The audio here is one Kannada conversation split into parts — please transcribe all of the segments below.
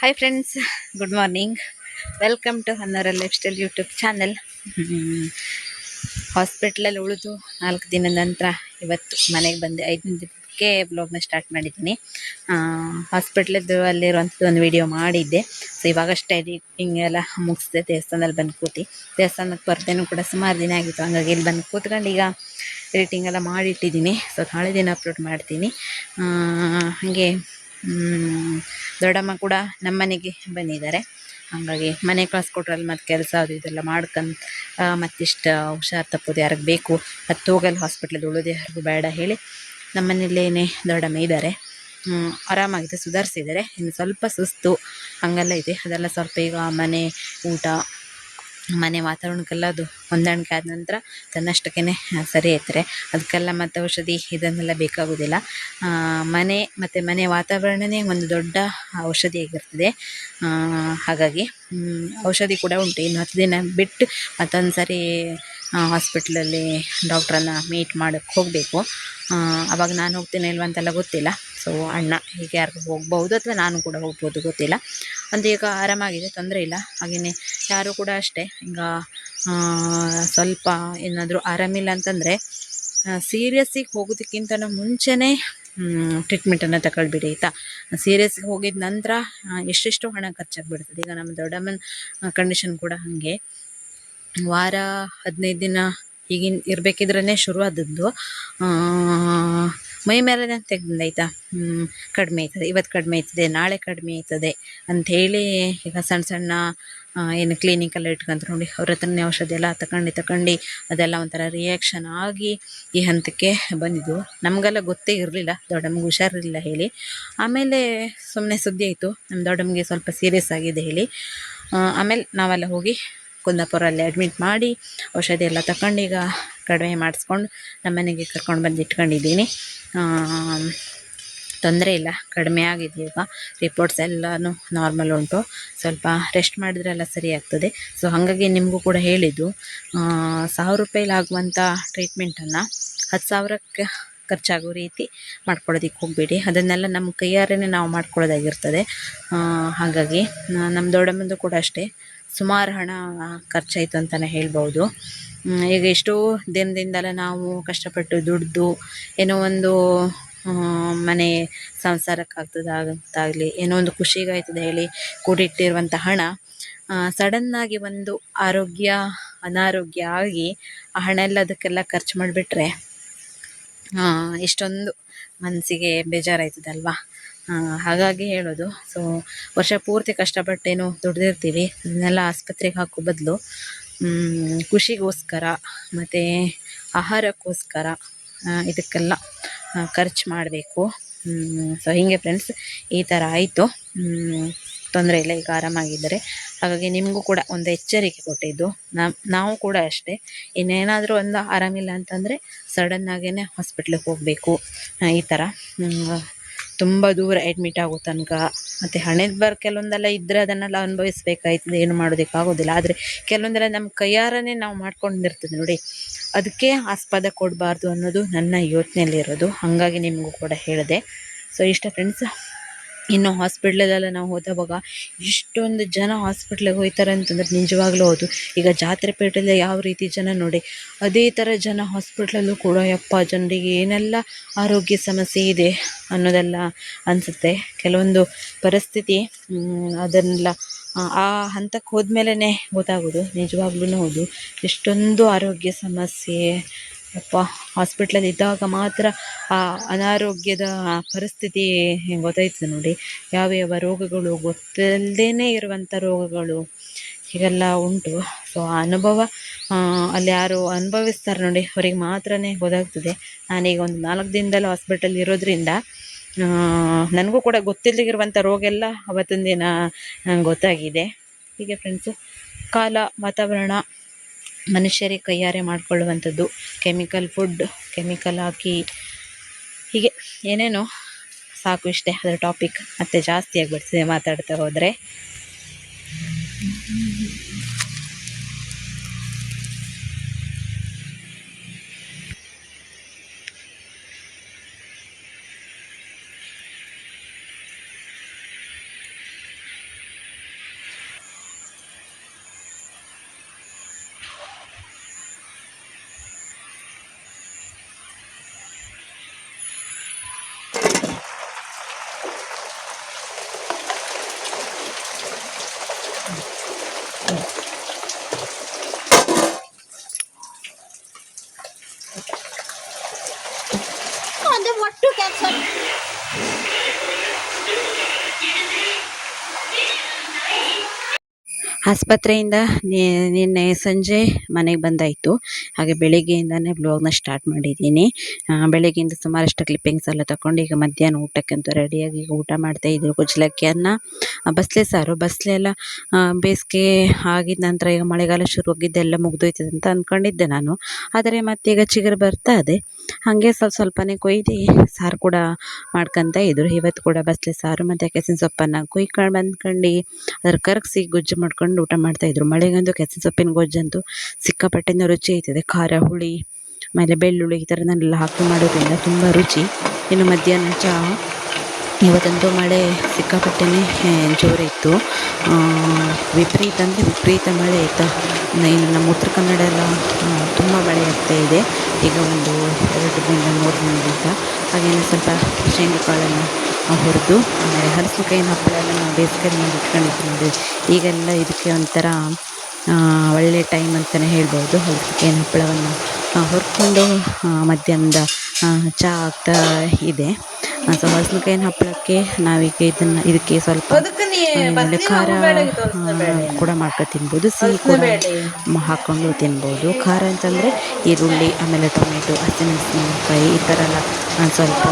Hi friends, good morning. Welcome to ಹನ್ನರ ಲೈಫ್ ಸ್ಟೈಲ್ ಯೂಟ್ಯೂಬ್ ಚಾನೆಲ್. ಹಾಸ್ಪಿಟ್ಲಲ್ಲಿ ಉಳಿದು 4 ದಿನದ ನಂತರ ಇವತ್ತು ಮನೆಗೆ ಬಂದೆ. 5 ದಿನಕ್ಕೆ ಬ್ಲಾಗ್ನ ಸ್ಟಾರ್ಟ್ ಮಾಡಿದ್ದೀನಿ. ಹಾಸ್ಪಿಟ್ಲದ್ದು ಅಲ್ಲಿರುವಂಥದ್ದು ಒಂದು ವಿಡಿಯೋ ಮಾಡಿದ್ದೆ. ಸೊ ಇವಾಗಷ್ಟೇ ಎಡಿಟಿಂಗ್ ಎಲ್ಲ ಮುಗಿಸಿದೆ. ದೇವಸ್ಥಾನದಲ್ಲಿ ಬಂದು ಕೂತಿ, ದೇವಸ್ಥಾನಕ್ಕೆ ಬರ್ತೇನೂ ಕೂಡ ಸುಮಾರು ದಿನ ಆಗಿತ್ತು. ಹಂಗಾಗಿ ಇಲ್ಲಿ ಬಂದು ಕೂತ್ಕೊಂಡು ಈಗ ಎಡಿಟಿಂಗ್ ಎಲ್ಲ ಮಾಡಿಟ್ಟಿದ್ದೀನಿ. ಸೊ ನಾಳೆ ದಿನ ಅಪ್ಲೋಡ್ ಮಾಡ್ತೀನಿ. ಹಾಗೆ ದೊಡ್ಡಮ್ಮ ಕೂಡ ನಮ್ಮ ಮನೆಗೆ ಬಂದಿದ್ದಾರೆ. ಹಾಗಾಗಿ ಮನೆ ಕಳಿಸ್ಕೊಟ್ರಲ್ಲಿ ಮತ್ತು ಕೆಲಸ ಅದು ಇದೆಲ್ಲ ಮಾಡ್ಕೊಂಡು ಮತ್ತಿಷ್ಟು ಹುಷಾರು ತಪ್ಪೋದು ಯಾರಿಗೆ ಬೇಕು, ಹತ್ತು ಹೋಗಲ್ಲ ಹಾಸ್ಪಿಟ್ಲದ್ದು ಉಳಿದು ಯಾರಿಗೂ ಬೇಡ ಹೇಳಿ ನಮ್ಮ ಮನೆಯಲ್ಲೇನೆ ದೊಡ್ಡಮ್ಮ ಇದ್ದಾರೆ. ಆರಾಮಾಗಿದೆ, ಸುಧಾರಿಸಿದ್ದಾರೆ. ಇನ್ನು ಸ್ವಲ್ಪ ಸುಸ್ತು ಹಂಗೆಲ್ಲ ಇದೆ. ಅದೆಲ್ಲ ಸ್ವಲ್ಪ ಈಗ ಮನೆ ಊಟ ಮನೆ ವಾತಾವರಣಕ್ಕೆಲ್ಲ ಅದು ಹೊಂದಾಣಿಕೆ ಆದ ನಂತರ ತನ್ನಷ್ಟಕ್ಕೇ ಸರಿ ಐತ್ರೆ. ಅದಕ್ಕೆಲ್ಲ ಮತ್ತು ಔಷಧಿ ಇದನ್ನೆಲ್ಲ ಬೇಕಾಗೋದಿಲ್ಲ. ಮನೆ ಮತ್ತು ಮನೆ ವಾತಾವರಣವೇ ಒಂದು ದೊಡ್ಡ ಔಷಧಿ ಆಗಿರ್ತದೆ. ಹಾಗಾಗಿ ಔಷಧಿ ಕೂಡ ಉಂಟು. ಇನ್ನು 10 ದಿನ ಬಿಟ್ಟು ಮತ್ತೊಂದು ಸರಿ ಹಾಸ್ಪಿಟ್ಲಲ್ಲಿ ಡಾಕ್ಟ್ರನ್ನು ಮೀಟ್ ಮಾಡೋಕ್ಕೆ ಹೋಗಬೇಕು. ಅವಾಗ ನಾನು ಹೋಗ್ತೀನಿ ಇಲ್ವ ಅಂತೆಲ್ಲ ಗೊತ್ತಿಲ್ಲ. ಸೊ ಅಣ್ಣ ಹೀಗೆ ಯಾರಿಗೂ ಹೋಗ್ಬೋದು ಅಥವಾ ನಾನು ಕೂಡ ಹೋಗ್ಬೋದು, ಗೊತ್ತಿಲ್ಲ. ಒಂದು ಈಗ ಆರಾಮಾಗಿದೆ, ತೊಂದರೆ ಇಲ್ಲ. ಹಾಗೆಯೇ ಯಾರು ಕೂಡ ಅಷ್ಟೇ, ಈಗ ಸ್ವಲ್ಪ ಏನಾದರೂ ಆರಾಮಿಲ್ಲ ಅಂತಂದರೆ ಸೀರಿಯಸ್ಸಿಗೆ ಹೋಗೋದಕ್ಕಿಂತ ಮುಂಚೆನೇ ಟ್ರೀಟ್ಮೆಂಟನ್ನು ತಗೊಳ್ಬಿಡಿ ಆಯಿತಾ. ಸೀರಿಯಸ್ಗೆ ಹೋಗಿದ ನಂತರ ಎಷ್ಟೆಷ್ಟೋ ಹಣ ಖರ್ಚಾಗಿಬಿಡ್ತದೆ. ಈಗ ನಮ್ಮ ದೊಡ್ಡಮ್ಮನ ಕಂಡೀಷನ್ ಕೂಡ ಹಾಗೆ. ವಾರ 15 ದಿನ ಹೀಗಿನ ಇರಬೇಕಿದ್ರೇ ಶುರು ಆದದ್ದು. ಮೈ ಮೇಲೆ ತೆಗ್ದಿಂದ ಆಯಿತಾ, ಕಡಿಮೆ ಆಯ್ತದೆ, ಇವತ್ತು ಕಡಿಮೆ ಆಯ್ತದೆ, ನಾಳೆ ಕಡಿಮೆ ಆಯ್ತದೆ ಅಂಥೇಳಿ ಈಗ ಸಣ್ಣ ಸಣ್ಣ ಏನು ಕ್ಲಿನಿಕೆಲ್ಲ ಇಟ್ಕೊಂತಾರೆ ನೋಡಿ, ಅವ್ರ ಹತ್ರನೇ ಔಷಧಿ ಎಲ್ಲ ತಗೊಂಡು ಅದೆಲ್ಲ ಒಂಥರ ರಿಯಾಕ್ಷನ್ ಆಗಿ ಈ ಹಂತಕ್ಕೆ ಬಂದಿದ್ದು. ನಮಗೆಲ್ಲ ಗೊತ್ತೇ ಇರಲಿಲ್ಲ, ದೊಡ್ಡಮ್ಮಗೆ ಹುಷಾರಿರಲಿಲ್ಲ ಹೇಳಿ. ಆಮೇಲೆ ಸುಮ್ಮನೆ ಸುದ್ದಿ ಆಯಿತು ನಮ್ಮ ದೊಡ್ಡಮ್ಮಗೆ ಸ್ವಲ್ಪ ಸೀರಿಯಸ್ ಆಗಿದೆ ಹೇಳಿ. ಆಮೇಲೆ ನಾವೆಲ್ಲ ಹೋಗಿ ಕುಂದಾಪುರಲ್ಲಿ ಅಡ್ಮಿಟ್ ಮಾಡಿ ಔಷಧಿ ಎಲ್ಲ ತಗೊಂಡು ಈಗ ಕಡಿಮೆ ಮಾಡಿಸ್ಕೊಂಡು ನಮ್ಮ ಮನೆಗೆ ಕರ್ಕೊಂಡು ಬಂದು ಇಟ್ಕೊಂಡಿದ್ದೀನಿ. ತೊಂದರೆ ಇಲ್ಲ, ಕಡಿಮೆ ಆಗಿದೆ. ಈಗ ರಿಪೋರ್ಟ್ಸ್ ಎಲ್ಲನೂ ನಾರ್ಮಲ್ ಉಂಟು. ಸ್ವಲ್ಪ ರೆಸ್ಟ್ ಮಾಡಿದ್ರೆ ಎಲ್ಲ ಸರಿ ಆಗ್ತದೆ. ಸೊ ಹಾಗಾಗಿ ನಿಮಗೂ ಕೂಡ ಹೇಳಿದ್ದು, 1000 ರೂಪಾಯಿಲಿ ಆಗುವಂಥ ಟ್ರೀಟ್ಮೆಂಟನ್ನು 10,000ಕ್ಕೆ ಖರ್ಚಾಗೋ ರೀತಿ ಮಾಡ್ಕೊಳ್ಳೋದಕ್ಕೆ ಹೋಗಬೇಡಿ. ಅದನ್ನೆಲ್ಲ ನಮ್ಮ ಕೈಯಾರೇ ನಾವು ಮಾಡ್ಕೊಳ್ಳೋದಾಗಿರ್ತದೆ. ಹಾಗಾಗಿ ನಮ್ಮ ದೊಡ್ಡಮ್ಮಂದು ಕೂಡ ಅಷ್ಟೇ ಸುಮಾರು ಹಣ ಖರ್ಚಾಯಿತು ಅಂತಲೇ ಹೇಳ್ಬೋದು. ಈಗ ಎಷ್ಟೋ ದಿನದಿಂದಲೇ ನಾವು ಕಷ್ಟಪಟ್ಟು ದುಡ್ದು ಏನೋ ಒಂದು ಮನೆ ಸಂಸಾರಕ್ಕಾಗ್ತದಾಗಲಿ ಏನೋ ಒಂದು ಖುಷಿಗಾಯ್ತದೆ ಹೇಳಿ ಕೂಡಿಟ್ಟಿರುವಂಥ ಹಣ ಸಡನ್ನಾಗಿ ಒಂದು ಅನಾರೋಗ್ಯ ಆಗಿ ಆ ಹಣ ಎಲ್ಲ ಅದಕ್ಕೆಲ್ಲ ಖರ್ಚು ಮಾಡಿಬಿಟ್ರೆ ಇಷ್ಟೊಂದು ಮನಸ್ಸಿಗೆ ಬೇಜಾರಾಯ್ತದಲ್ವಾ. ಹಾಗಾಗಿ ಹೇಳೋದು. ಸೊ ವರ್ಷ ಪೂರ್ತಿ ಕಷ್ಟಪಟ್ಟೇನು ದುಡ್ದಿರ್ತೀವಿ, ಅದನ್ನೆಲ್ಲ ಆಸ್ಪತ್ರೆಗೆ ಹಾಕೋ ಬದಲು ಖುಷಿಗೋಸ್ಕರ ಮತ್ತು ಆಹಾರಕ್ಕೋಸ್ಕರ ಇದಕ್ಕೆಲ್ಲ ಖರ್ಚು ಮಾಡಬೇಕು. ಸೊ ಹೀಗೆ ಫ್ರೆಂಡ್ಸ್, ಈ ಥರ ಆಯಿತು. ತೊಂದರೆ ಇಲ್ಲ, ಈಗ ಆರಾಮಾಗಿದ್ದಾರೆ. ಹಾಗಾಗಿ ನಿಮಗೂ ಕೂಡ ಒಂದು ಎಚ್ಚರಿಕೆ ಕೊಟ್ಟಿದ್ದು. ನಾವು ಕೂಡ ಅಷ್ಟೇ, ಇನ್ನೇನಾದರೂ ಒಂದು ಆರಾಮಿಲ್ಲ ಅಂತಂದರೆ ಸಡನ್ನಾಗೇ ಹಾಸ್ಪಿಟ್ಲಿಗೆ ಹೋಗಬೇಕು. ಈ ಥರ ತುಂಬ ದೂರ ಅಡ್ಮಿಟ್ ಆಗೋ ತನಕ ಮತ್ತು ಹಣೆಬರ ಕೆಲವೊಂದೆಲ್ಲ ಇದ್ದರೆ ಅದನ್ನೆಲ್ಲ ಅನುಭವಿಸ್ಬೇಕಾಯ್ತದೆ, ಏನು ಮಾಡೋದಕ್ಕಾಗೋದಿಲ್ಲ. ಆದರೆ ಕೆಲವೊಂದೆಲ್ಲ ನಮ್ಮ ಕೈಯಾರನೇ ನಾವು ಮಾಡ್ಕೊಂಡಿರ್ತದೆ ನೋಡಿ, ಅದಕ್ಕೆ ಆಸ್ಪದ ಕೊಡಬಾರ್ದು ಅನ್ನೋದು ನನ್ನ ಯೋಚನೆಯಲ್ಲಿರೋದು. ಹಾಗಾಗಿ ನಿಮಗೂ ಕೂಡ ಹೇಳಿದೆ. ಸೊ ಇಷ್ಟ ಫ್ರೆಂಡ್ಸ್. ಇನ್ನು ಹಾಸ್ಪಿಟ್ಲಲ್ಲೆಲ್ಲ ನಾವು ಹೋದವಾಗ ಇಷ್ಟೊಂದು ಜನ ಹಾಸ್ಪಿಟ್ಲಿಗೆ ಹೋಗ್ತಾರೆ ಅಂತಂದ್ರೆ ನಿಜವಾಗ್ಲೂ ಹೌದು. ಈಗ ಜಾತ್ರೆ ಪೇಟೆಯಲ್ಲಿ ಯಾವ ರೀತಿ ಜನ ನೋಡಿ, ಅದೇ ಥರ ಜನ ಹಾಸ್ಪಿಟ್ಲಲ್ಲೂ ಕೂಡ ಜನರಿಗೆ ಏನೆಲ್ಲ ಆರೋಗ್ಯ ಸಮಸ್ಯೆ ಇದೆ ಅನ್ನೋದೆಲ್ಲ ಅನಿಸುತ್ತೆ. ಕೆಲವೊಂದು ಪರಿಸ್ಥಿತಿ ಅದನ್ನೆಲ್ಲ ಆ ಹಂತಕ್ಕೆ ಹೋದ್ಮೇಲೆ ಗೊತ್ತಾಗೋದು. ನಿಜವಾಗ್ಲೂ ಹೌದು, ಎಷ್ಟೊಂದು ಆರೋಗ್ಯ ಸಮಸ್ಯೆ ಹಾಸ್ಪಿಟ್ಲಲ್ಲಿ ಇದ್ದಾಗ ಮಾತ್ರ ಆ ಅನಾರೋಗ್ಯದ ಪರಿಸ್ಥಿತಿ ಗೊತ್ತಾಯ್ತದೆ ನೋಡಿ. ಯಾವ್ಯಾವ ರೋಗಗಳು ಗೊತ್ತಿಲ್ಲದೇ ಇರುವಂಥ ರೋಗಗಳು ಹೀಗೆಲ್ಲ ಉಂಟು. ಸೊ ಆ ಅನುಭವ ಅಲ್ಲಿ ಯಾರು ಅನುಭವಿಸ್ತಾರೆ ನೋಡಿ, ಅವರಿಗೆ ಮಾತ್ರ ಗೊತ್ತಾಗ್ತದೆ. ನಾನೀಗ ಒಂದು 4 ದಿನದಲ್ಲಿ ಹಾಸ್ಪಿಟಲ್ ಇರೋದ್ರಿಂದ ನನಗೂ ಕೂಡ ಗೊತ್ತಿಲ್ಲದಿರುವಂಥ ರೋಗ ಎಲ್ಲ ಅವತ್ತಿನ ದಿನ ಗೊತ್ತಾಗಿದೆ. ಹೀಗೆ ಫ್ರೆಂಡ್ಸು, ಕಾಲ ವಾತಾವರಣ ಮನುಷ್ಯರಿಗೆ ಕೈಯಾರೆ ಮಾಡಿಕೊಳ್ಳುವಂಥದ್ದು, ಕೆಮಿಕಲ್ ಫುಡ್, ಕೆಮಿಕಲ್ ಹಾಕಿ ಹೀಗೆ ಏನೇನೋ. ಸಾಕು ಇಷ್ಟೇ, ಅದರ ಟಾಪಿಕ್ ಮತ್ತೆ ಜಾಸ್ತಿ ಆಗಿಬಿಡ್ತದೆ ಮಾತಾಡ್ತಾ ಹೋದರೆ. ಆಸ್ಪತ್ರೆಯಿಂದ ನಿನ್ನೆ ಸಂಜೆ ಮನೆಗೆ ಬಂದಾಯಿತು. ಹಾಗೆ ಬೆಳಿಗ್ಗೆಯಿಂದನೇ ಬ್ಲಾಗ್ನ ಸ್ಟಾರ್ಟ್ ಮಾಡಿದ್ದೀನಿ. ಬೆಳಗ್ಗೆಯಿಂದ ಸುಮಾರಷ್ಟು ಕ್ಲಿಪ್ಪಿಂಗ್ಸ್ ಎಲ್ಲ ತಗೊಂಡು ಈಗ ಮಧ್ಯಾಹ್ನ ಊಟಕ್ಕಂತೂ ರೆಡಿಯಾಗಿ ಈಗ ಊಟ ಮಾಡ್ತಾಯಿದ್ರು. ಕುಚ್ಚಲಕ್ಕಿ ಅನ್ನ, ಬಸ್ಲೆ ಸಾರು. ಬಸ್ಲೆ ಎಲ್ಲ ಬೇಸಿಗೆ ಆಗಿದ ನಂತರ ಈಗ ಮಳೆಗಾಲ ಶುರು ಆಗಿದ್ದೆಲ್ಲ ಮುಗ್ದೋಯ್ತದೆ ಅಂತ ಅಂದ್ಕೊಂಡಿದ್ದೆ ನಾನು. ಆದರೆ ಮತ್ತೀಗ ಚಿಗುರು ಬರ್ತಾ ಇದೆ. ಹಾಗೆ ಸ್ವಲ್ಪನೇ ಕೊಯ್ದು ಸಾರು ಕೂಡ ಮಾಡ್ಕೊತ ಇದ್ರು. ಇವತ್ತು ಕೂಡ ಬಸ್ಲೆ ಸಾರು ಮತ್ತು ಕೆಸಿನ ಸೊಪ್ಪನ್ನು ಕುಯ್ಕೊಂಡು ಬಂದ್ಕೊಂಡು ಅದ್ರ ಕರಗಿಸಿ ಗೊಜ್ಜು ಮಾಡ್ಕೊಂಡು ಊಟ ಮಾಡ್ತಾಯಿದ್ರು. ಮಳೆಗಂತೂ ಕೆಸಿನ ಸೊಪ್ಪಿನ ಗೊಜ್ಜಂತೂ ಸಿಕ್ಕಾಪಟ್ಟೆನ ರುಚಿ ಆಯ್ತದೆ. ಖಾರ, ಹುಳಿ, ಆಮೇಲೆ ಬೆಳ್ಳುಳ್ಳಿ ಈ ಥರದನ್ನೆಲ್ಲ ಹಾಕಿ ಮಾಡೋದ್ರಿಂದ ತುಂಬ ರುಚಿ. ಇನ್ನು ಮಧ್ಯಾಹ್ನ ಚಹಾ. ಇವತ್ತಂತೂ ಮಳೆ ಸಿಕ್ಕಾಪಟ್ಟೆನೇ ಜೋರಿತ್ತು. ವಿಪರೀತ ಅಂದರೆ ವಿಪರೀತ ಮಳೆ ಆಯಿತಾ. ಇನ್ನು ನಮ್ಮ ಉತ್ತರ ಕನ್ನಡ ಎಲ್ಲ ತುಂಬ ಮಳೆ ಆಗ್ತಾ ಇದೆ ಈಗ ಒಂದು 2 ದಿನದಿಂದ 3 ದಿನದಿಂದ. ಹಾಗೇನೆ ಸ್ವಲ್ಪ ಶೇಂಗಾ ಕಾಳನ್ನು ಹುರಿದು, ಆಮೇಲೆ ಹಲಸಿನಕಾಯಿನ ಹಪ್ಪಳ ಎಲ್ಲ ನಾವು ಬೇಸಿಗೆಯಲ್ಲಿ ಇಟ್ಕೊಂಡಿದ್ವಿ ನೋಡಿ. ಈಗೆಲ್ಲ ಇದಕ್ಕೆ ಒಂಥರ ಒಳ್ಳೆ ಟೈಮ್ ಅಂತಲೇ ಹೇಳ್ಬೋದು. ಹಲಸಿನಕಾಯಿನ ಹಪ್ಪಳವನ್ನು ಹುರ್ಕೊಂಡು ಮಧ್ಯಾಹ್ನದ ಚಹಾ ಆಗ್ತಾ ಇದೆ. ಸೊ ಹಲಸಿನಕಾಯಿನ ಹಪ್ಪಳಕ್ಕೆ ನಾವೀಗ ಇದಕ್ಕೆ ಸ್ವಲ್ಪ ಖಾರ ಕೂಡ ಮಾಡ್ಕೊಂಡು ತಿನ್ಬೋದು, ಸಿಹಿ ಕೂಡ ಹಾಕ್ಕೊಂಡು ತಿನ್ಬೋದು. ಖಾರ ಅಂತಂದರೆ ಈರುಳ್ಳಿ, ಆಮೇಲೆ ಟೊಮೆಟೊ, ಹಸಿಮೆಣಸಿನಕಾಯಿ ಈ ಥರ ಎಲ್ಲ ಸ್ವಲ್ಪ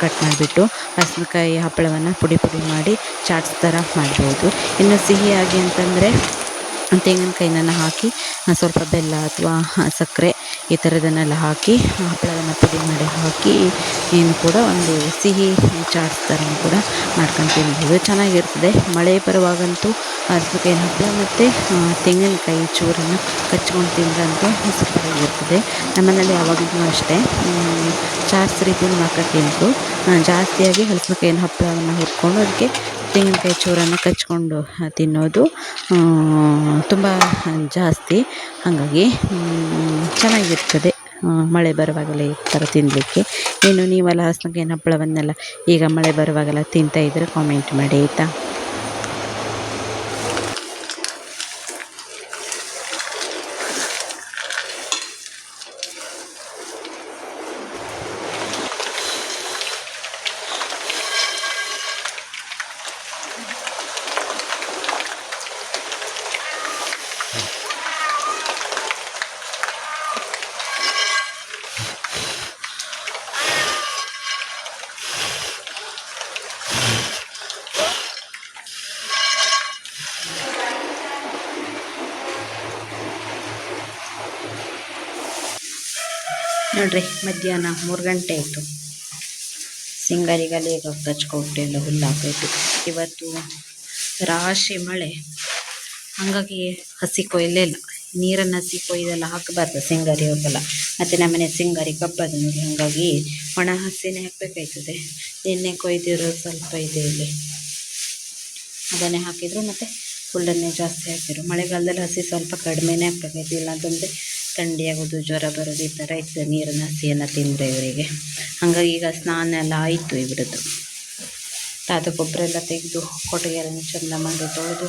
ಕಟ್ ಮಾಡಿಬಿಟ್ಟು ಹಲಸಿನಕಾಯಿ ಹಪ್ಪಳವನ್ನು ಪುಡಿ ಮಾಡಿ ಚಾಟ್ಸ್ ಥರ ಮಾಡ್ಬೋದು. ಇನ್ನು ಸಿಹಿಯಾಗಿ ಅಂತಂದರೆ ತೆಂಗಿನಕಾಯಿನ ಹಾಕಿ ಸ್ವಲ್ಪ ಬೆಲ್ಲ ಅಥವಾ ಸಕ್ಕರೆ ಈ ಥರದನ್ನೆಲ್ಲ ಹಾಕಿ ಹಪ್ಪಳವನ್ನು ಪುಡಿ ಮಾಡಿ ಹಾಕಿ ಏನು ಕೂಡ ಒಂದು ಸಿಹಿ ಚಾಟ್ಸ್ ಥರ ಕೂಡ ಮಾಡ್ಕೊಂಡು ತಿನ್ಬೋದು, ಚೆನ್ನಾಗಿರ್ತದೆ. ಮಳೆ ಬರುವಾಗಂತೂ ಹಲಸಿನಕಾಯಿನ ಹಪ್ಪಳ ಮತ್ತು ತೆಂಗಿನಕಾಯಿ ಚೂರನ್ನು ಕಚ್ಕೊಂಡು ತಿಂದ್ರಂತೂ ಸೂಪರಾಗಿರ್ತದೆ. ನಮ್ಮನೇಲಿ ಯಾವಾಗಲೂ ಅಷ್ಟೇ ಚಾಟ್ಸ್ ರೀತಿಯಲ್ಲಿ ಮಾಡ್ಕೊಂಡು ತಿಂದರು. ಜಾಸ್ತಿಯಾಗಿ ಹಲಸಿನಕಾಯಿನ ಹಪ್ಪಳವನ್ನು ಹುರ್ಕೊಂಡು ಅದಕ್ಕೆ ತೆಂಗಿನಕಾಯಿ ಚೂರನ್ನು ಕಚ್ಕೊಂಡು ತಿನ್ನೋದು ತುಂಬ ಜಾಸ್ತಿ. ಹಾಗಾಗಿ ಚೆನ್ನಾಗಿರ್ತದೆ ಮಳೆ ಬರುವಾಗೆಲ್ಲ ಈ ಥರ ತಿನ್ನಲಿಕ್ಕೆ. ಇನ್ನು ನೀವೆಲ್ಲ ಹಲಸಿನಕಾಯಿನ ಹಪ್ಪಳವನ್ನೆಲ್ಲ ಈಗ ಮಳೆ ಬರುವಾಗೆಲ್ಲ ತಿಂತಾಯಿದ್ರೆ ಕಾಮೆಂಟ್ ಮಾಡಿ ಆಯಿತಾ. ನೋಡ್ರಿ, ಮಧ್ಯಾಹ್ನ 3 ಗಂಟೆ ಆಯಿತು. ಸಿಂಗಾರಿಗಲ್ಲಿ ಈಗ ಕಚ್ಕೊಟ್ಟು ಎಲ್ಲ ಹುಲ್ಲು ಹಾಕೈತು. ಇವತ್ತು ರಾಶಿ ಮಳೆ, ಹಾಗಾಗಿ ಹಸಿ ಕೊಯ್ಲೇ ಇಲ್ಲ. ನೀರನ್ನು ಹಸಿ ಕೊಯ್ದೆಲ್ಲ ಹಾಕಬಾರ್ದು ಸಿಂಗಾರಿ ಹೋಗಲ್ಲ. ಮತ್ತು ನಮ್ಮನೆ ಸಿಂಗಾರಿ ಕಪ್ಪದು ನೋಡಿ, ಹಾಗಾಗಿ ಒಣ ಹಸಿನೇ ಹಾಕಬೇಕಾಯ್ತದೆ. ಎಣ್ಣೆ ಕೊಯ್ದಿರೋ ಸ್ವಲ್ಪ ಇದೆ ಇಲ್ಲಿ, ಅದನ್ನೇ ಹಾಕಿದ್ರು ಮತ್ತು ಹುಲ್ಲನ್ನೇ ಜಾಸ್ತಿ ಹಾಕಿದ್ರು. ಮಳೆಗಾಲದಲ್ಲಿ ಹಸಿ ಸ್ವಲ್ಪ ಕಡಿಮೆನೇ ಹಾಕಬೇಕಾಯ್ತು, ಇಲ್ಲಾಂತಂದರೆ ಥಂಡಿ ಆಗೋದು, ಜ್ವರ ಬರೋದು ಈ ಥರ ಇರ್ತದೆ ನೀರಿನ ಹಸಿಯನ್ನು ತಿಂದರೆ ಇವರಿಗೆ. ಹಾಗಾಗಿ ಈಗ ಸ್ನಾನ ಎಲ್ಲ ಆಯಿತು ಇವ್ರದ್ದು. ತಾತ ಗೊಬ್ಬರ ಎಲ್ಲ ತೆಗೆದು ಕೊಟ್ಟಿಗೆಯನ್ನು ಚೆಂದ ಮಾಡಿ ತೊಳೆದು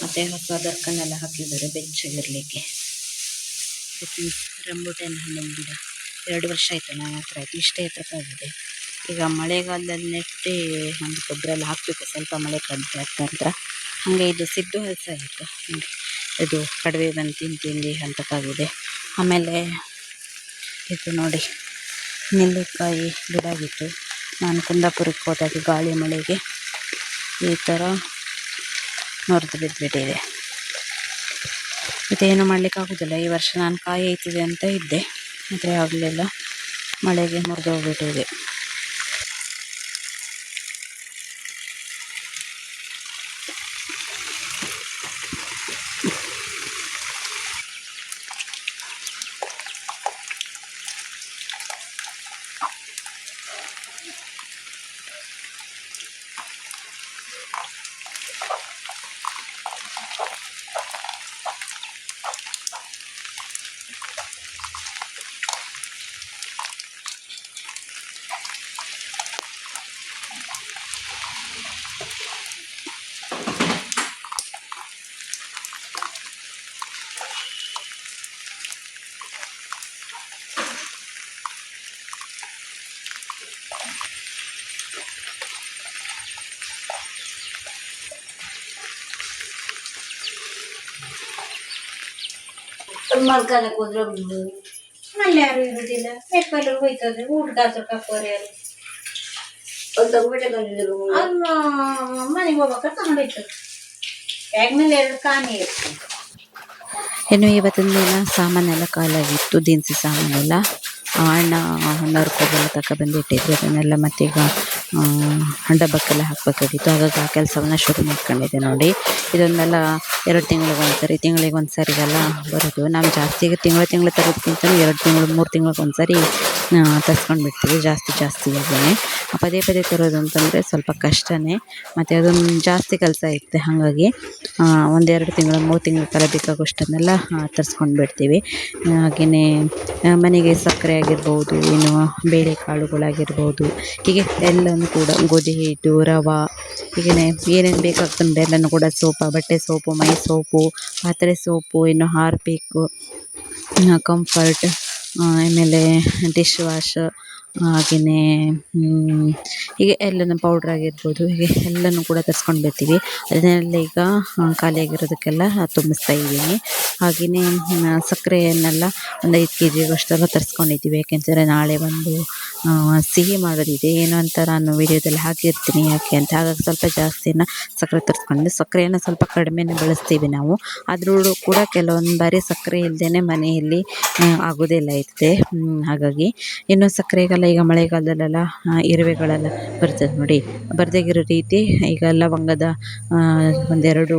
ಮತ್ತು ಹೊಸ ದರ್ಕನ್ನೆಲ್ಲ ಹಾಕಿದ್ದಾರೆ ಬೆಚ್ಚಗಿರಲಿಕ್ಕೆ. ರಂಬುಟಾನ್ ಹಣ್ಣಿನ ಗಿಡ 2 ವರ್ಷ ಆಯಿತು, ನನ್ನ ಹತ್ರ ಆಯಿತು, ಇಷ್ಟೇ ಎತ್ತರಕ್ಕಾಗಿದೆ. ಈಗ ಮಳೆಗಾಲದಲ್ಲಿ ನೆಟ್ಟೆ ಒಂದು ಗೊಬ್ಬರ ಎಲ್ಲ ಹಾಕಬೇಕು, ಸ್ವಲ್ಪ ಮಳೆ ಕಡಿಮೆ ಆಗ್ತ ನಂತರ. ಹಾಗೆ ಇದು ಸಿದ್ದು ಹಲಸಾಗಿತ್ತು ನೋಡಿ, ಇದು ಕಡಿಮೆ ಬಂದು ತಿಂದು ಹಂತಕ್ಕಾಗಿದೆ. ಆಮೇಲೆ ಇದು ನೋಡಿ, ನೆಲ್ಲಿಕಾಯಿ ಗಿಡ ಆಗಿತ್ತು. ನಾನು ಕುಂದಾಪುರಕ್ಕೆ ಹೋದಾಗ ಗಾಳಿ ಮಳೆಗೆ ಈ ಥರ ನೋಡ್ದು ಬಿದ್ದುಬಿಟ್ಟಿದೆ. ಮತ್ತೇನು ಮಾಡಲಿಕ್ಕಾಗೋದಿಲ್ಲ. ಈ ವರ್ಷ ನಾನು ಕಾಯಿ ಐತಿದೆ ಅಂತ ಇದ್ದೆ, ಆದರೆ ಆಗಲಿಲ್ಲ, ಮಳೆಗೆ ಮುರಿದೋಗ್ಬಿಟ್ಟಿದೆ. ಮಲ್ಕಾಲಕ್ಕೆ ಹೋದ್ರೆ ಅಲ್ಲಿ ಯಾರು ಇರುದಿಲ್ಲ, ಬೇಕಾದ್ರೆ ಹೋಯ್ತದೆ ಊಟದ ಹತ್ರ ಕಪ್ಪೋರು ಯಾರು ಮನೆಗೆ ಹೋಗ್ಬೇಕಾದ್ರೆ ತಗೊಂಡೋಯ್ತು ಬ್ಯಾಗ್ ಮೇಲೆ 2 ಕಾಣಿ ಇತ್ತು. ಇನ್ನು ಇವತ್ತಿನ ದಿನ ಸಾಮಾನೆಲ್ಲ ಖಾಲಿಯಾಗಿತ್ತು, ದಿನಸಿ ಸಾಮಾನೆಲ್ಲ ಅಣ್ಣ ನರ್ಕೋಬೆಲ್ಲ ತಗೊಬಂದಿಟ್ಟಿದ್ರು. ಅದನ್ನೆಲ್ಲ ಮತ್ತೀಗ ಡಬ್ಬಕ್ಕೆಲ್ಲ ಹಾಕಬೇಕಾಗಿತ್ತು. ಹಾಗಾಗಿ ಆ ಕೆಲಸವನ್ನು ಶುರು ಮಾಡ್ಕೊಂಡಿದ್ದೆ ನೋಡಿ. ಇದನ್ನೆಲ್ಲ 2 ತಿಂಗಳಿಗೆ ಒಂದ್ಸರಿ, ತಿಂಗಳಿಗೆ ಒಂದ್ಸರಿ ಎಲ್ಲ ಬರೋದು. ನಾವು ಜಾಸ್ತಿಗೆ ತಿಂಗಳು ತರೋದಕ್ಕಿಂತ 2 ತಿಂಗಳು 3 ತಿಂಗಳಿಗೆ ಒಂದ್ಸರಿ ತರಿಸ್ಕೊಂಡು ಬಿಡ್ತೀವಿ. ಜಾಸ್ತಿಯಾಗೇ ಪದೇ ತರೋದು ಅಂತಂದರೆ ಸ್ವಲ್ಪ ಕಷ್ಟನೇ, ಮತ್ತು ಅದೊಂದು ಜಾಸ್ತಿ ಕೆಲಸ ಇರುತ್ತೆ. ಹಾಗಾಗಿ 1-2 ತಿಂಗಳು 3 ತಿಂಗಳ ಕಾಲ ಬೇಕಾಗುವಷ್ಟನ್ನೆಲ್ಲ ತರಿಸ್ಕೊಂಡು ಬಿಡ್ತೀವಿ. ಹಾಗೆಯೇ ಮನೆಗೆ ಸಕ್ಕರೆ ಆಗಿರ್ಬೋದು, ಇನ್ನು ಬೇಳೆಕಾಳುಗಳಾಗಿರ್ಬೋದು, ಹೀಗೆ ಎಲ್ಲನೂ ಕೂಡ ಗೋಧಿ ಹಿಟ್ಟು, ರವೆ, ಹೀಗೇ ಏನೇನು ಬೇಕಾಗ್ತದೆ ಎಲ್ಲನೂ ಕೂಡ ಸೋಪು, ಬಟ್ಟೆ ಸೋಪು, ಮೈ ಸೋಪು, ಪಾತ್ರೆ ಸೋಪು, ಇನ್ನು ಹಾರ್ಪಿಕ್ಕು, ಕಂಫರ್ಟ್, ಆಮೇಲೆ ಡಿಶ್ ವಾಶ್, ಹಾಗೆಯೇ ಹೀಗೆ ಎಲ್ಲನೂ ಪೌಡ್ರ್ ಆಗಿರ್ಬೋದು, ಹೀಗೆ ಎಲ್ಲನೂ ಕೂಡ ತರಿಸ್ಕೊಂಡು ಬರ್ತೀವಿ. ಅದನ್ನೆಲ್ಲ ಈಗ ಖಾಲಿಯಾಗಿರೋದಕ್ಕೆಲ್ಲ ತುಂಬಿಸ್ತಾ ಇದ್ದೀನಿ. ಹಾಗೆಯೇ ಸಕ್ಕರೆಯನ್ನೆಲ್ಲ ಒಂದು 5 kg ಅಷ್ಟೆಲ್ಲ ತರಿಸ್ಕೊಂಡಿದ್ದೀವಿ. ಯಾಕೆಂದರೆ ನಾಳೆ ಒಂದು ಸಿಹಿ ಮಾಡೋದಿದೆ, ಏನು ಅಂತ ನಾನು ವಿಡಿಯೋದಲ್ಲಿ ಹಾಕಿರ್ತೀನಿ ಯಾಕೆ ಅಂತ. ಹಾಗಾಗಿ ಸ್ವಲ್ಪ ಜಾಸ್ತಿನ ಸಕ್ಕರೆ ತರಿಸ್ಕೊಂಡು, ಸಕ್ಕರೆಯನ್ನು ಸ್ವಲ್ಪ ಕಡಿಮೆನೇ ಬಳಸ್ತೀವಿ ನಾವು. ಆದರೂ ಕೂಡ ಕೆಲವೊಂದು ಬಾರಿ ಸಕ್ಕರೆ ಇಲ್ಲದೇ ಮನೆಯಲ್ಲಿ ಆಗೋದಿಲ್ಲ ಇರುತ್ತೆ. ಹಾಗಾಗಿ ಇನ್ನು ಸಕ್ಕರೆಗೆಲ್ಲ ಈಗ ಮಳೆಗಾಲದಲ್ಲೆಲ್ಲ ಇರುವೆಗಳೆಲ್ಲ ಬರ್ತದೆ ನೋಡಿ, ಬರ್ದಾಗಿರೋ ರೀತಿ ಈಗ ಲವಂಗದ 1-2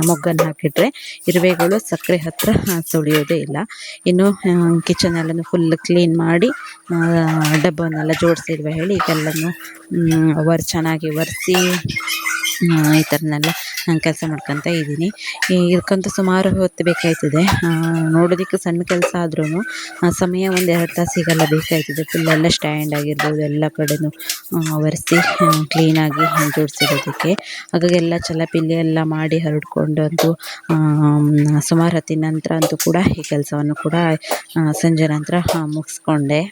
ಮೊಗ್ಗನ್ನು ಹಾಕಿಟ್ರೆ ಇರುವೆಗಳು ಸಕ್ಕರೆ ಹತ್ತಿರ ಸುಳಿಯೋದೇ ಇಲ್ಲ. ಇನ್ನು ಕಿಚನೆಲ್ಲನೂ ಫುಲ್ ಕ್ಲೀನ್ ಮಾಡಿ ಡಬ್ಬವನ್ನೆಲ್ಲ ಜೋಡಿಸಿಲ್ವ ಹೇಳಿ ಈಗೆಲ್ಲನೂ ಚೆನ್ನಾಗಿ ಒರೆಸಿ ಈ ಥರನೆಲ್ಲ ನಾನು ಕೆಲಸ ಮಾಡ್ಕೊತ ಇದ್ದೀನಿ. ಇದಕ್ಕಂತೂ ಸುಮಾರು ಹೊತ್ತು ಬೇಕಾಯ್ತದೆ. ನೋಡೋದಕ್ಕೆ ಸಣ್ಣ ಕೆಲಸ ಆದ್ರೂ ಸಮಯ 1-2 ತಾಸಿಗೆಲ್ಲ ಬೇಕಾಯ್ತದೆ. ಫುಲ್ಲೆಲ್ಲ ಸ್ಟ್ಯಾಂಡ್ ಆಗಿರ್ಬೋದು ಎಲ್ಲ ಕಡೆನೂ ಒರೆಸಿ ಕ್ಲೀನಾಗಿ ಜೋಡಿಸಿರೋದಕ್ಕೆ. ಹಾಗಾಗಿ ಎಲ್ಲ ಚಲಪಿಲ್ಲಿ ಎಲ್ಲ ಮಾಡಿ ಹರಡ್ಕೊಂಡು ಅಂತೂ ಸುಮಾರು ಹೊತ್ತಿನ ನಂತರ ಅಂತೂ ಕೂಡ ಈ ಕೆಲಸವನ್ನು ಕೂಡ ಸಂಜೆ ನಂತರ ಮುಗಿಸ್ಕೊಂಡೆ.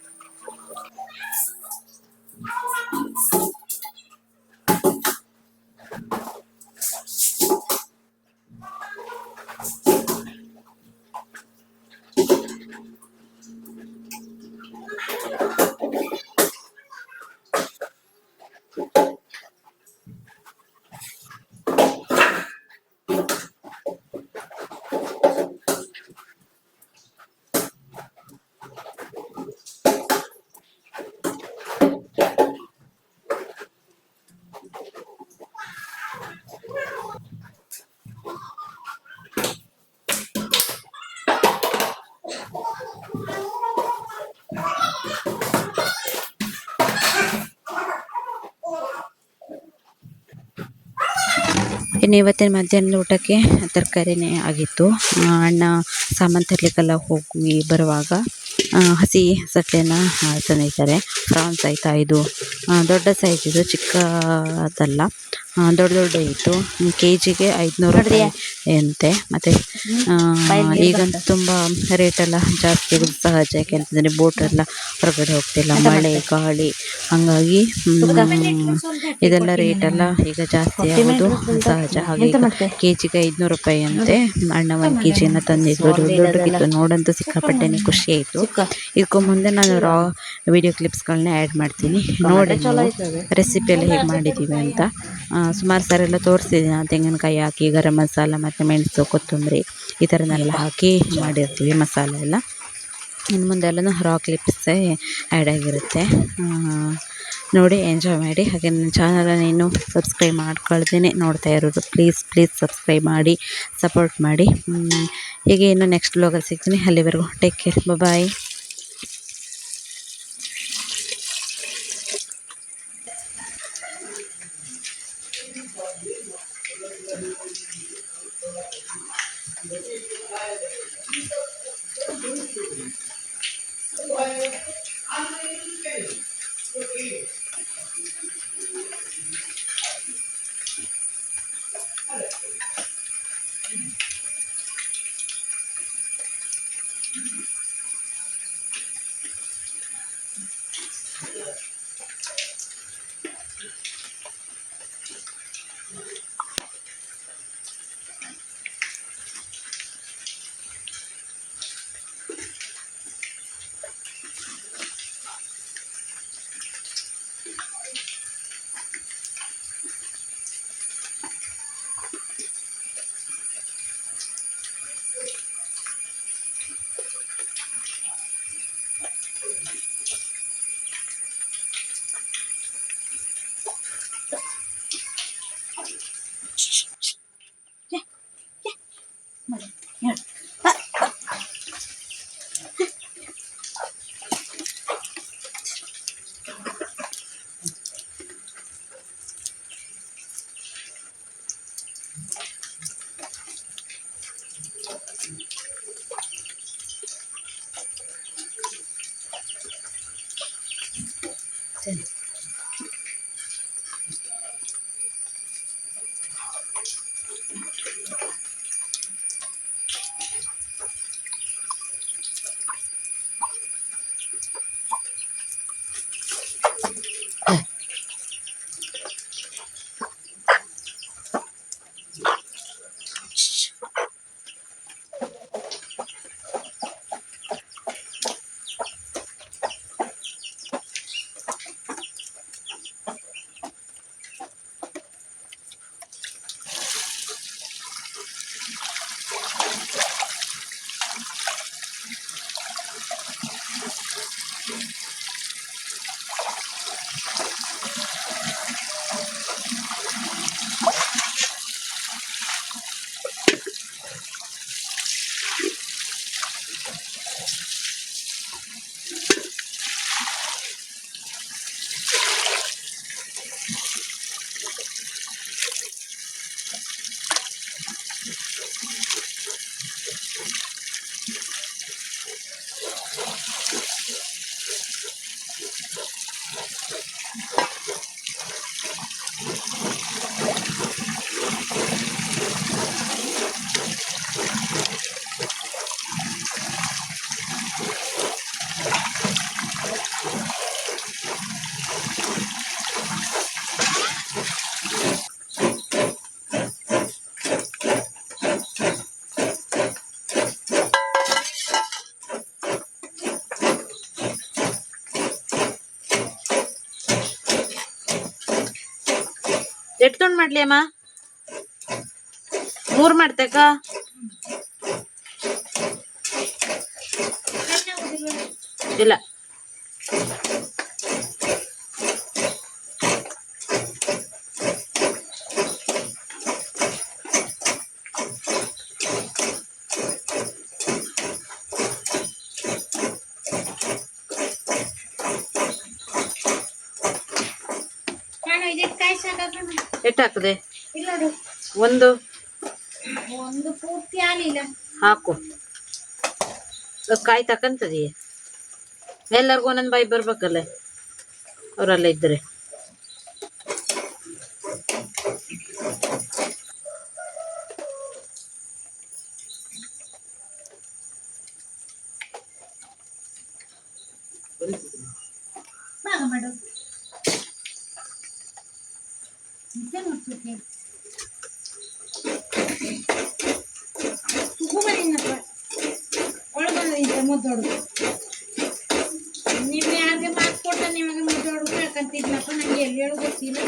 ಇನ್ನು ಇವತ್ತಿನ ಮಧ್ಯಾಹ್ನದ ಊಟಕ್ಕೆ ತರಕಾರಿನೇ ಆಗಿತ್ತು. ಅಣ್ಣ ಸಾಮಾನು ತರಲಿಕ್ಕೆಲ್ಲ ಹೋಗಿ ಬರುವಾಗ ಹಸಿ ಸಟ್ಟೆನ ತಂದಿದ್ದಾರೆ. ಫ್ರಾನ್ಸ್ ಆಯಿತಾ, ಇದು ದೊಡ್ಡ ಸೈಜ್, ಇದು ಚಿಕ್ಕದಲ್ಲ, ದೊಡ್ಡ ಇತ್ತು. KGಗೆ 500 ರೂಪಾಯಿ ಅಂತೆ. ಮತ್ತು ಈಗಂತೂ ತುಂಬ ರೇಟೆಲ್ಲ ಜಾಸ್ತಿ ಆಗೋದು ಸಹಜ. ಯಾಕೆಂತಂದರೆ ಬೋಟೆಲ್ಲ ಹೊರಗಡೆ ಹೋಗ್ತಿಲ್ಲ, ಮಳೆ ಗಾಳಿ, ಹಾಗಾಗಿ ಇದೆಲ್ಲ ರೇಟೆಲ್ಲ ಈಗ ಜಾಸ್ತಿ ಆಗೋದು ಸಹಜ. ಹಾಗೆ KGಗೆ 500 ರೂಪಾಯಿ ಅಂತೆ. ಅಣ್ಣ 1 KGನ ತಂದಿದ್ರು. ದೊಡ್ಡಕ್ಕಿತ್ತು, ನೋಡಂತೂ ಸಿಕ್ಕಾಪಟ್ಟೆನೇ ಖುಷಿ ಆಯಿತು. ಇದಕ್ಕೂ ಮುಂದೆ ನಾನು ವಿಡಿಯೋ ಕ್ಲಿಪ್ಸ್ಗಳನ್ನ ಆ್ಯಡ್ ಮಾಡ್ತೀನಿ, ನೋಡಿ ರೆಸಿಪಿ ಎಲ್ಲ ಹೇಗೆ ಮಾಡಿದ್ದೀವಿ ಅಂತ. ಸುಮಾರು ಸಾರಿ ಎಲ್ಲ ತೋರಿಸ್ತಿದ್ದೀನಿ. ತೆಂಗಿನಕಾಯಿ ಹಾಕಿ ಗರಂ ಮಸಾಲ ಮತ್ತು ಮೆಣಸು, ಕೊತ್ತಂಬರಿ ಈ ಥರನೆಲ್ಲ ಹಾಕಿ ಮಾಡಿರ್ತೀವಿ ಮಸಾಲೆ ಎಲ್ಲ. ಇನ್ನು ಮುಂದೆ ಎಲ್ಲನೂ ಕ್ಲಿಪ್ಸೇ ಆ್ಯಡ್ ಆಗಿರುತ್ತೆ. ನೋಡಿ ಎಂಜಾಯ್ ಮಾಡಿ. ಹಾಗೆ ನನ್ನ ಚಾನಲನ್ನು ಇನ್ನೂ ಸಬ್ಸ್ಕ್ರೈಬ್ ಮಾಡ್ಕೊಳ್ತೀನಿ ನೋಡ್ತಾ ಇರೋರು ಪ್ಲೀಸ್ ಸಬ್ಸ್ಕ್ರೈಬ್ ಮಾಡಿ ಸಪೋರ್ಟ್ ಮಾಡಿ. ಹೀಗೆ ಇನ್ನು ನೆಕ್ಸ್ಟ್ ವ್ಲಾಗಲ್ಲಿ ಸಿಗ್ತೀನಿ. ಅಲ್ಲಿವರೆಗೂ ಟೇಕ್ ಕೇರ್, ಬಾಯ್. ತುಂಡು ಮಾಡ್ಲಿ ಅಮ್ಮ 3 ಮಾಡ್ತೇಕ ಇಲ್ಲ ಎಷ್ಟು ಹಾಕದೆ ಒಂದು ಪೂರ್ತಿ ಆಗಲಿಲ್ಲ ಹಾಕು ಕಾಯಿ ತಕಂತದಿ ಎಲ್ಲರಿಗೂ ಒಂದೊಂದು ಬಾಯಿ ಬರ್ಬೇಕಲ್ಲ ಅವರೆಲ್ಲ ಇದ್ರೆ ಮಾಡು ಮುದ್ದೋಡು ನೀವು ಯಾರಿಗೆ ಮಾತು ಕೊಟ್ಟ ನಿಮಗೆ ಮುದ್ದೋಡು ಬೇಕಂತಿದ್ನಪ್ಪ ನಂಗೆ ಎಲ್ಲಿ ಹೇಳು ಗೊತ್ತಿಲ್ಲ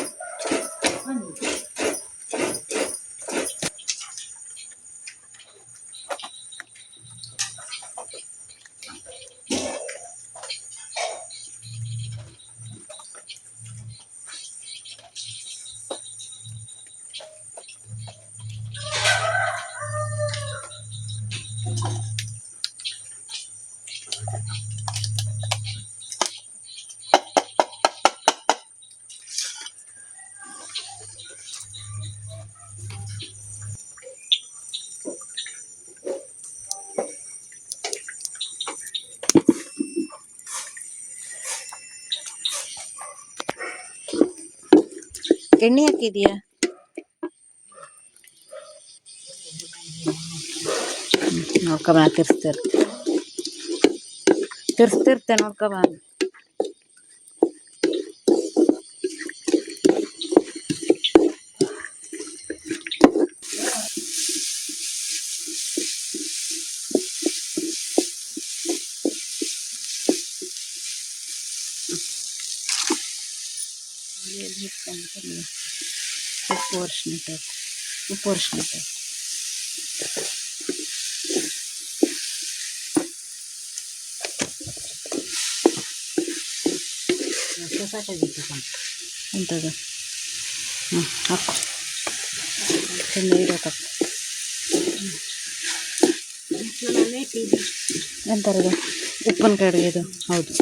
ಎಣ್ಣೆ ಹಾಕಿದ್ಯಾ ನೋಡ್ಕೊಬ ತಿರ್ಸ್ತಿರ್ತೆ ನೋಡ್ಕೊಬ ಉಪ್ಪು ಅರಿಶಿನ ಎಂಥದ್ದು ಹಾಕು ನೀರು ಹಾಕು ಎಂಥದ್ದು ಉಪ್ಪಿನ ಕಡೆಗೆ ಇದು ಹೌದು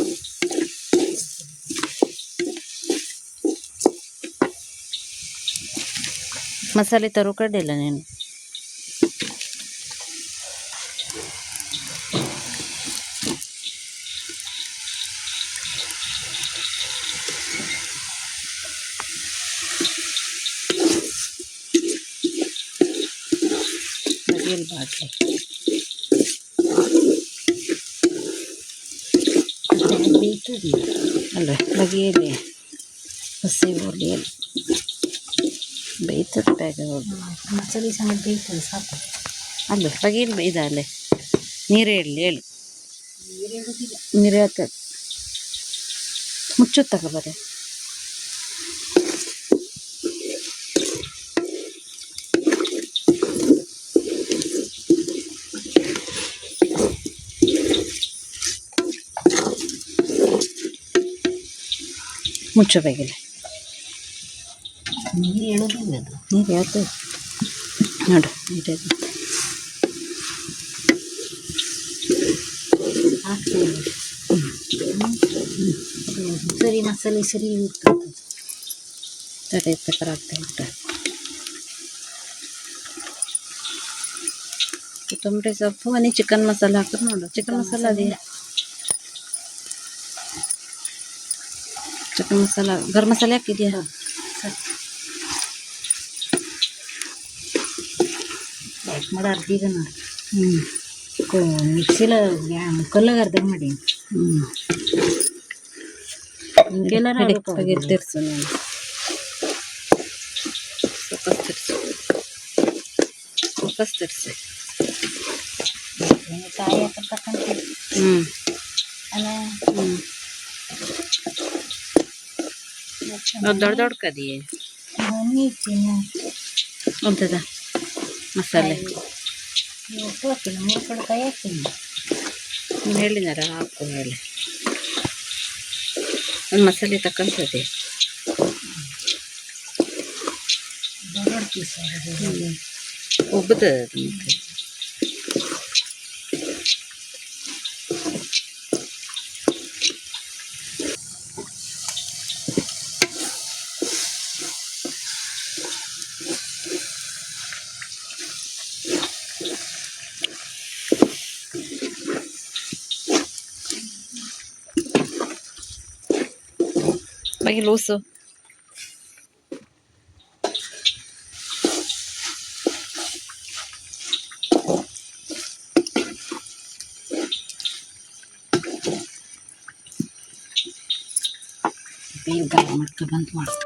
ಮಸಾಲೆ ತರೋ ಕಡ್ಡಿಲ್ಲ ನೀನು ಬಗೆಯಲ್ಲಿ ಬಾಟ್ಲಿ ಅಲ್ವೇ ಬಗೆಯಲ್ಲಿ ಹಸಿ ಒಲೆಯಲ್ಲಿ ಬೇಯ್ತದೆ ಬೇಗ ಮಸಾಲೆ ಸಮೇತ ಬೇಯ್ತದೆ ಸಾಕು ಅಲ್ಲ ಬಗೆಯಲ್ಲಿ ಬೇಯ್ದ ಅಲ್ಲೇ ನೀರು ಹೇಳಿ ನೀರು ಹೇಳ್ತದೆ ಮುಚ್ಚು ತಗೋಬಾರೆ ಮುಚ್ಚು ಬೇಗಲೆ ನೀರು ಹೇಳೋದಿಲ್ಲ ಅದು ನೀರು ಹೇಳ್ತದೆ ನೋಡು ನೀರು ಹಾಕ್ತೇವೆ ಸರಿ ಮಸಾಲೆ ಸರಿ ಇರ್ತದೆ ತಡೆ ಪೆಪ್ಪರ್ ಹಾಕ್ತಾ ಇಟ್ಟು ಕೊತ್ತಂಬರಿ ಸೊಪ್ಪು ನೀ ಚಿಕನ್ ಮಸಾಲೆ ಹಾಕಿದ್ರೆ ನೋಡು ಚಿಕನ್ ಮಸಾಲೆ ಅದೇ ಚಿಕನ್ ಮಸಾಲ ಗರಂ ಮಸಾಲೆ ಹಾಕಿದ್ಯಾ ಲೈಕ್ ಮಾಡಿ ಅರ್ಧೀಗ ನೋಡಿ ಮಿಕ್ಸಿಲ ಕಲ್ಲಾಗ ಅರ್ಧ ಮಾಡಿ ಹಿಂಗೆಲ್ಲ ತಿರ್ಸು ನಾನು ವಾಪಸ್ ತಿರ್ಸಿ ಕಾಯಿ ಹಾಕತಕ್ಕಂತ ಅಲ್ಲ ದೊಡ್ಡ ದೊಡ್ಡ ಕದಿ ಒಂದು ನೀರ್ತಿನ ಎಂತದ ಮಸಾಲೆ ನೀವು ತೋತಿನ 3 ಕಡ್ಕಾಯಿ ಹಾಕ್ತೀನಿ. ನೀವು ಹೇಳಿದಾರ ಹಾಕು ಹೇಳಿ. ಒಂದು ಮಸಾಲೆ ತಕ್ಕಂಥದ್ದೇ ದೊಡ್ಡ ಪೀಸ್ ಉಬ್ಬುತ್ತದೆ ಅದು ಮತ್ತೆ. ಬಾಗಿ ಲೂಸು ಬೇಗ ಗರಂ ಮಾಡ್ಕೊ ಬಂದು ಮಾಡ್ಕೊ.